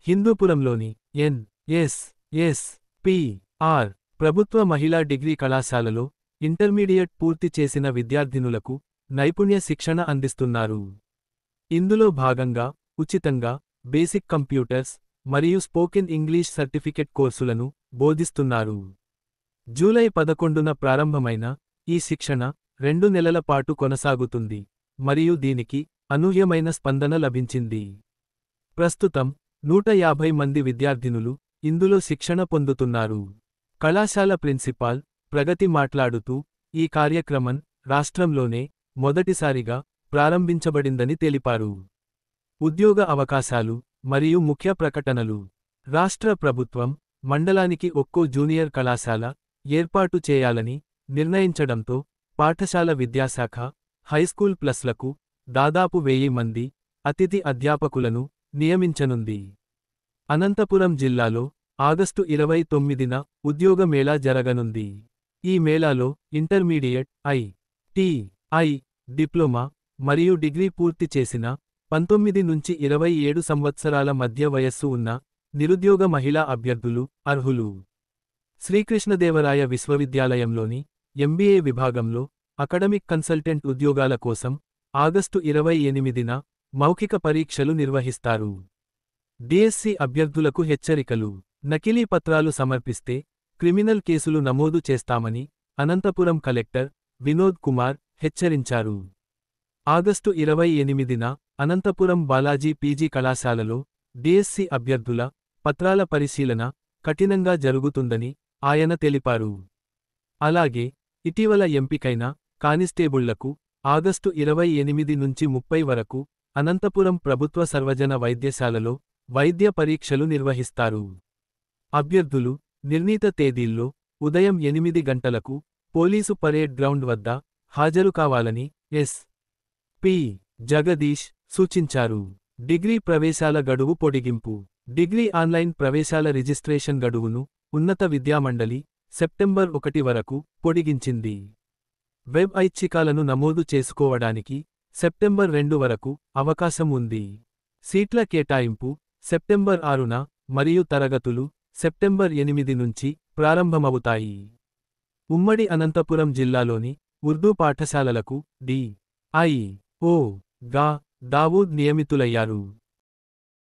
హిందూపురంలోని ఎన్.ఎస్.ఎస్.పి.ఆర్. ప్రభుత్వ మహిళా డిగ్రీ కళాశాలలో ఇంటర్మీడియట్ పూర్తి చేసిన విద్యార్థినులకు నైపుణ్య శిక్షణ అందిస్తున్నారు. ఇందులో భాగంగా ఉచితంగా బేసిక్ కంప్యూటర్స్ మరియు స్పోకెన్ ఇంగ్లీష్ సర్టిఫికెట్ కోర్సులను బోధిస్తున్నారు. జూలై 11న ప్రారంభమైన ఈ శిక్షణ 2 నెలల పాటు కొనసాగుతుంది మరియు దీనికి అనూహ్యమైన స్పందన లభించింది. ప్రస్తుతం 150 మంది విద్యార్థినులు ఇందులో శిక్షణ పొందుతున్నారు. కళాశాల ప్రిన్సిపాల్ ప్రగతి మాట్లాడుతూ, ఈ కార్యక్రమం రాష్ట్రంలోనే మొదటిసారిగా ప్రారంభించబడిందని తెలిపారు. ఉద్యోగ అవకాశాలు మరియు ముఖ్య ప్రకటనలు. రాష్ట్ర ప్రభుత్వం మండలానికి ఒక్కో జూనియర్ కళాశాల ఏర్పాటు చేయాలని నిర్ణయించడంతో పాఠశాల విద్యాశాఖ హైస్కూల్ ప్లస్లకు దాదాపు 1000 మంది అతిథి అధ్యాపకులను నియమించనుంది. అనంతపురం జిల్లాలో ఆగస్టు 29న ఉద్యోగ మేళా జరగనుంది. ఈ మేళాలో ఇంటర్మీడియట్, ఐ.టి.ఐ, డిప్లొమా మరియు డిగ్రీ పూర్తి చేసిన 19 నుంచి 27 సంవత్సరాల మధ్య వయస్సు ఉన్న నిరుద్యోగ మహిళా అభ్యర్థులు అర్హులు. శ్రీకృష్ణదేవరాయ విశ్వవిద్యాలయంలోని ఎంబీఏ విభాగంలో అకడమిక్ కన్సల్టెంట్ ఉద్యోగాల కోసం ఆగస్టు 28న మౌఖిక పరీక్షలు నిర్వహిస్తారు. డిఎస్సి అభ్యర్థులకు హెచ్చరికలు. నకిలీ పత్రాలు సమర్పిస్తే క్రిమినల్ కేసులు నమోదు చేస్తామని అనంతపురం కలెక్టర్ వినోద్ కుమార్ హెచ్చరించారు. ఆగస్టు 28న అనంతపురం బాలాజీ పీజీ కళాశాలలో డిఎస్సి అభ్యర్థుల పత్రాల పరిశీలన కఠినంగా జరుగుతుందని ఆయన తెలిపారు. అలాగే ఇటీవల ఎంపికైన కానిస్టేబుళ్లకు ఆగస్టు 28 నుంచి 30 వరకు అనంతపురం ప్రభుత్వ సర్వజన వైద్యశాలలో వైద్య పరీక్షలు నిర్వహిస్తారు. అభ్యర్థులు నిర్ణీత తేదీల్లో ఉదయం 8 గంటలకు పోలీసు పరేడ్ గ్రౌండ్ వద్ద హాజరు కావాలని ఎస్.పి. జగదీష్ సూచించారు. డిగ్రీ ప్రవేశాల గడువు పొడిగింపు. డిగ్రీ ఆన్లైన్ ప్రవేశాల రిజిస్ట్రేషన్ గడువును ఉన్నత విద్యామండలి సెప్టెంబర్ 1 వరకు పొడిగించింది. వెబ్ ఐచ్ఛికాలను నమోదు చేసుకోవడానికి సెప్టెంబర్ 2 వరకు అవకాశం ఉంది. సీట్ల కేటాయింపు సెప్టెంబర్ 6న మరియు తరగతులు సెప్టెంబర్ 8 నుంచి ప్రారంభమవుతాయి. ఉమ్మడి అనంతపురం జిల్లాలోని ఉర్దూ పాఠశాలలకు డి.ఐ.ఓ.గా దావూద్ నియమితులయ్యారు.